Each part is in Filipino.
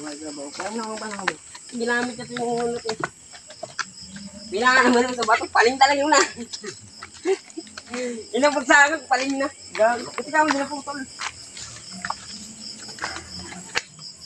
magagabaw. Parang nakakapang mo. Ginamit na ito yung hulot eh. Binaka naman sa bato, paling talaga yun na. Inabot sa akin, paling na. Ito ka mo din na putol.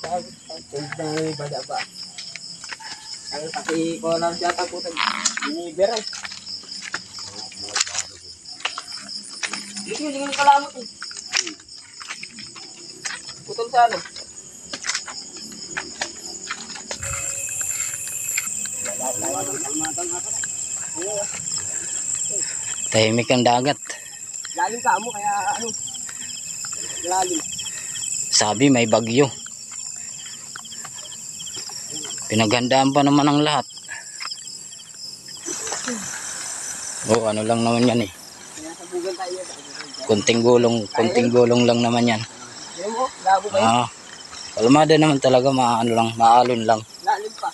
Sabi, bada ba? Ay, pati ko lang siya putol. Biniber eh. Dito yung hindi kalamot eh. Putol sana. Tahimik ang dagat. Lalim ka mo kaya ano. Lalim. Sabi may bagyo. Pinaghandaan pa naman ang lahat. Oh, ano lang naman yan eh. Sinasabugan tayo. Kunting gulong lang naman yan. Alam mo, labo ba yun? Kalmada naman talaga, maano lang, maalon lang. Lalim pa.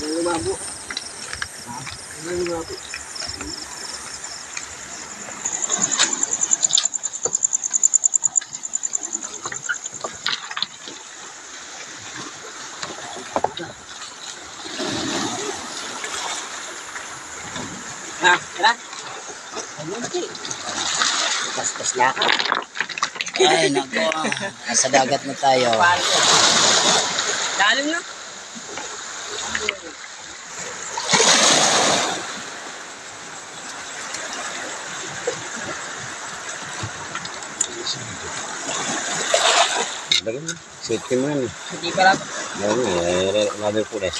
Yung lumabo. Yung lumabo. Tara. Ayun, Paspas na ka. Ay, nako. Nasa dagat na tayo. Lalim na. Lagyan mo. Safety mo yan. Hindi pa lang. Mother po eh.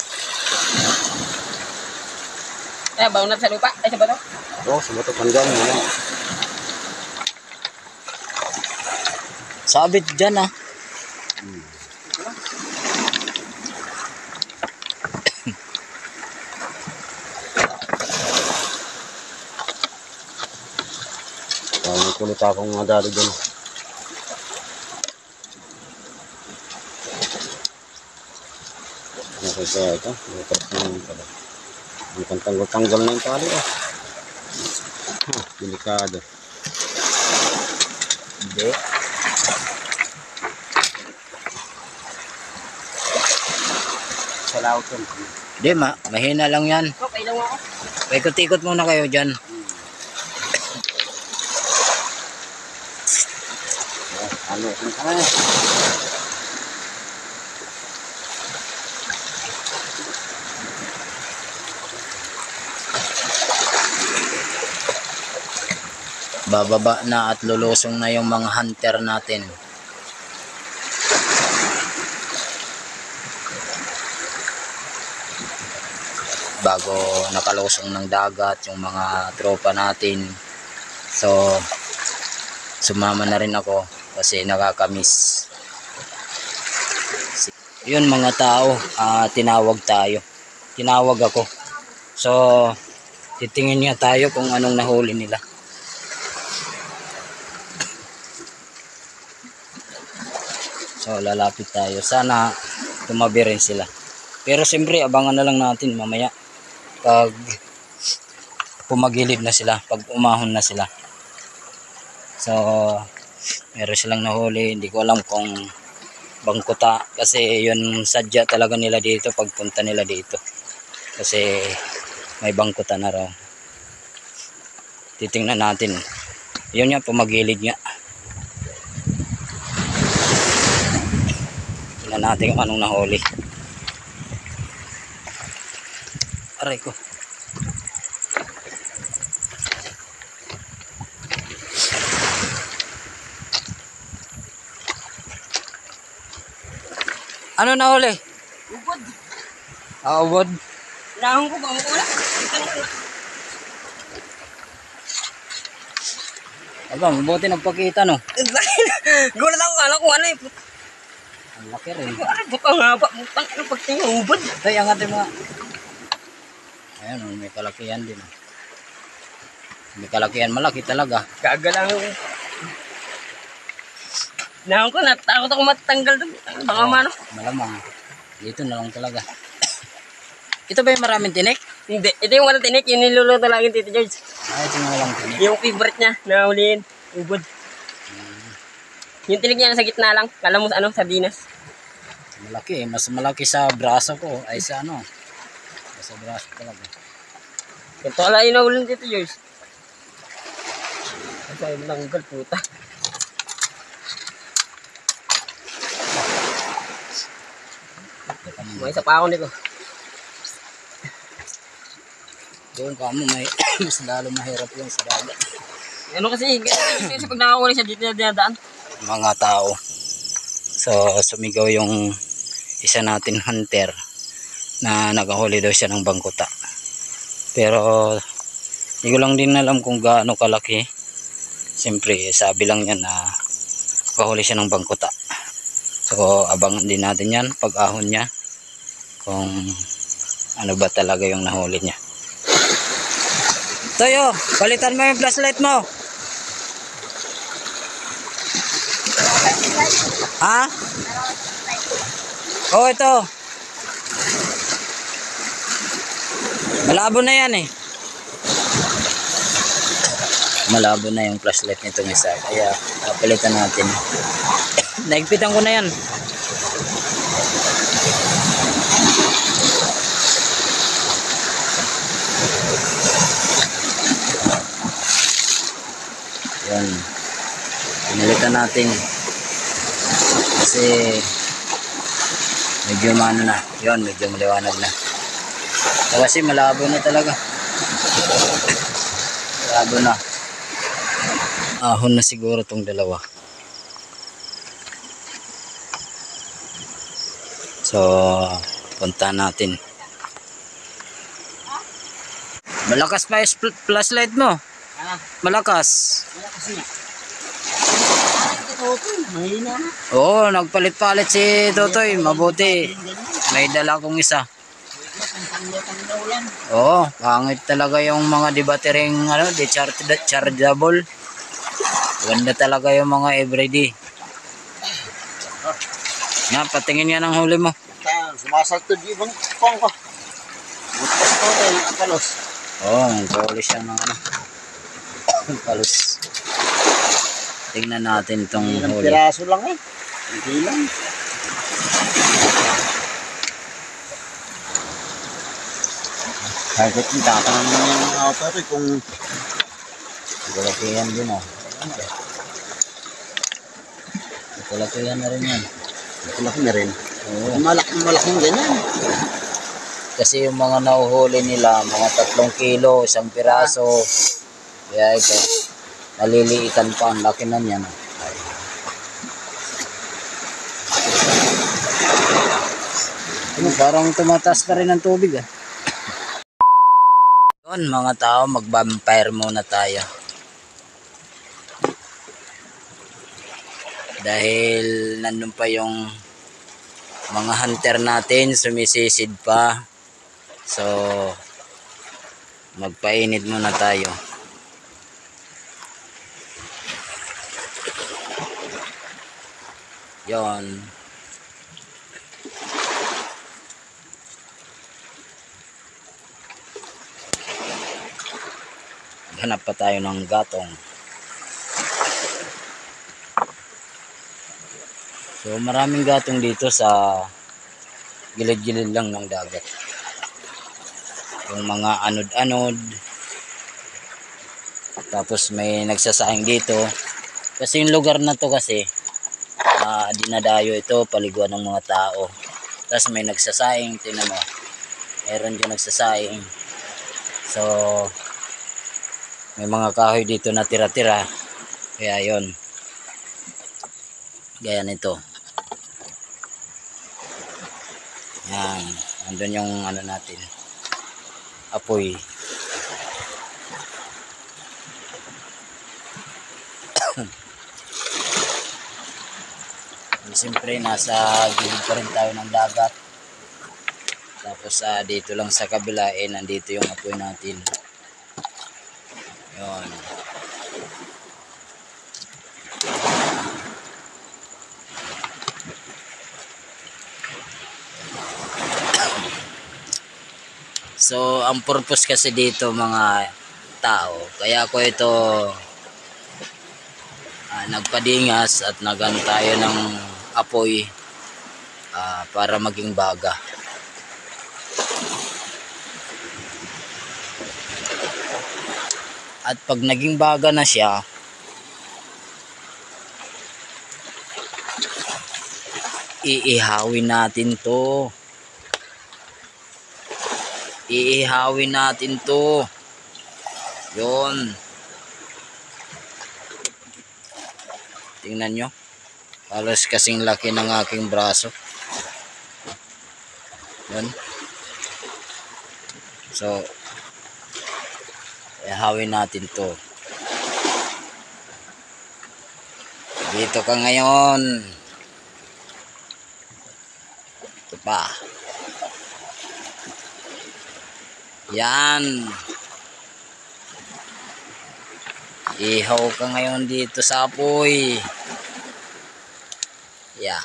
Baunat sa lupa. Ay, sa bato. Oo, sa bato pandyan mo yan. Sabit dyan ah. May kulit akong madalo dyan. Okay, kaya ito. May pantanggal-tanggal na yung tali eh. Delikado. Hindi. Salaw ito. Hindi, mahina lang yan. Okay lang ako. Paikot-ikot muna kayo dyan. Ano? Bababa na at lulusong na yung mga hunter natin. Bago nakalusong ng dagat yung mga tropa natin. So sumama na rin ako kasi nakakamiss. Yun mga tao, tinawag tayo. Tinawag ako. So titingin niya tayo kung anong nahuli nila. So lalapit tayo. Sana tumabi rin sila. Pero siyempre abangan na lang natin mamaya pag pumagilid na sila, pag umahon na sila. So meron silang nahuli, hindi ko alam kung bangkuta kasi yun sadya talaga nila dito pagpunta nila dito. Kasi may bangkuta na raw. Titingnan natin. Yun nga, pumagilid nga. Tingnan natin kung anong nahuli. Aray ko. Ano nahuli? Ubod. Ubod. Lahong ko ba? Wala. Aba, mabuti nagpakita no. Gulat ako, kala ko ano eh. Ang laki rin. Ano ba ang haba? Butang ano pagtingin ubod. Tay, angat yung mga. Ayan, may kalakihan din. May kalakihan, malaki talaga. Kagalang. Lahong ko, natakot ako matanggal doon. Baka mano. Malamang. Dito na lang talaga. Ito ba yung maraming tinik? Hindi. Ito yung walang tinik. Yung niluluto lagi Tito George. Ay, ito na lang tinik. Yung favorite niya na huliin. Ubod. Yung tinig niya nasa gitna lang. Kala mo ano, sardinas. Malaki eh. Mas malaki sa braso ko ay sa ano. Sa braso talaga. Ito ala yung nahulun dito, Joyce. Ay, langgal, puta. May isa pa ako nito. Doon ka mo, may mas lalo mahirap yung sa dagat. Ano kasi pag nakakuli siya dito na dinadaan. Mga tao. So, sumigaw yung isa natin hunter na nakahuli daw siya ng bangkuta. Pero, hindi ko lang din alam kung gaano kalaki. Siyempre, sabi lang niya na nakahuli siya ng bangkuta. So, abangan din natin yan pag ahon niya. Kung ano ba talaga yung nahuli niya. Toyo, palitan mo yung flashlight mo. Ha? Oh, ito. Malabo na yan eh. Malabo na yung flashlight nitong isa. Kaya papalitan natin. Naigpitan ko na yan. Yan. Pinalitan natin. Kasi medyo mano na. Yan, medyo maliwanag na. Kasi malabo na talaga. Malabo na. Ahon na siguro tong dalawa. So, punta natin. Malakas pa yung flashlight mo. Malakas. Oo, nagpalit-palit si Totoy. Mabuti. May dala kong isa. Oo, pangit talaga yung mga debattering chargeable. Ganda talaga yung mga everyday. Nga, patingin nga ng huli mo. Sumasaltod yung ibang pang ko. Butas ko tayo ng palos. Oo, nagkahuli siya ng ano. Palos. Tingnan natin itong Ilang huli. piraso lang eh. Hindi lang. Kahit yung tatangan mo yung auto rin kung Kalakihan din oh. Kalakihan na rin yan. malaki na rin. Oo. Malaking ganyan. Kasi yung mga nahuhuli nila, mga 3 kilo, 1 piraso. Kaya ito, naliliitan pa. Ang laki na niyan. Parang tumataas na rin ang tubig ah. Yun mga tao, mag-vampire muna tayo. Dahil nandun pa yung mga hunter natin, sumisisid pa. So, magpainit muna tayo. Yon. Hanap pa tayo ng gatong. So maraming gatong dito sa gilid-gilid lang ng dagat. Yung mga anod-anod. Tapos may nagsasaing dito. Kasi yung lugar na to kasi dinadayo ito, paliguan ng mga tao. Tapos may nagsasaing, tingnan mo. Meron dyan nagsasaing. So may mga kahoy dito na tira-tira. Kaya yon. Gaya nito. Yan. Andun yung ano natin. Apoy. Siyempre nasa gilid pa rin tayo ng dagat. Tapos dito lang sa kabila nandito yung apoy natin. Yun. So, ang purpose kasi dito mga tao, kaya ko ito nagpadingas at nagan tayo ng apoy para maging baga. At pag naging baga na siya, iihawin natin to. Iihawin natin to. Yun. Tingnan nyo. Halos kasing laki ng aking braso. Yun. So, ihawin natin to. Dito ka ngayon. Ito pa. Yan. Ihaw ka ngayon dito sa apoy. Yeah.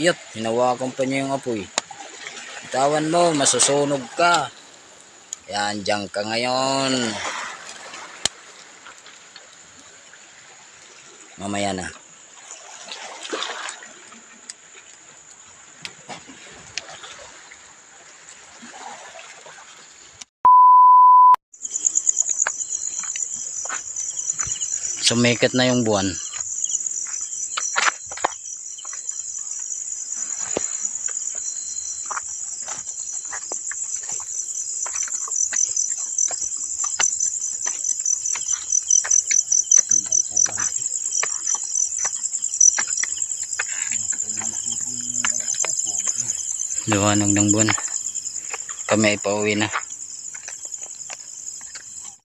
Yut, hinawakan pa niya yung apoy. Bitawan mo, masusunog ka. Yan, dyan ka ngayon. Mamaya na. Sumikat na yung buwan. Liwanag ng buwan. Kami ay pauwi na.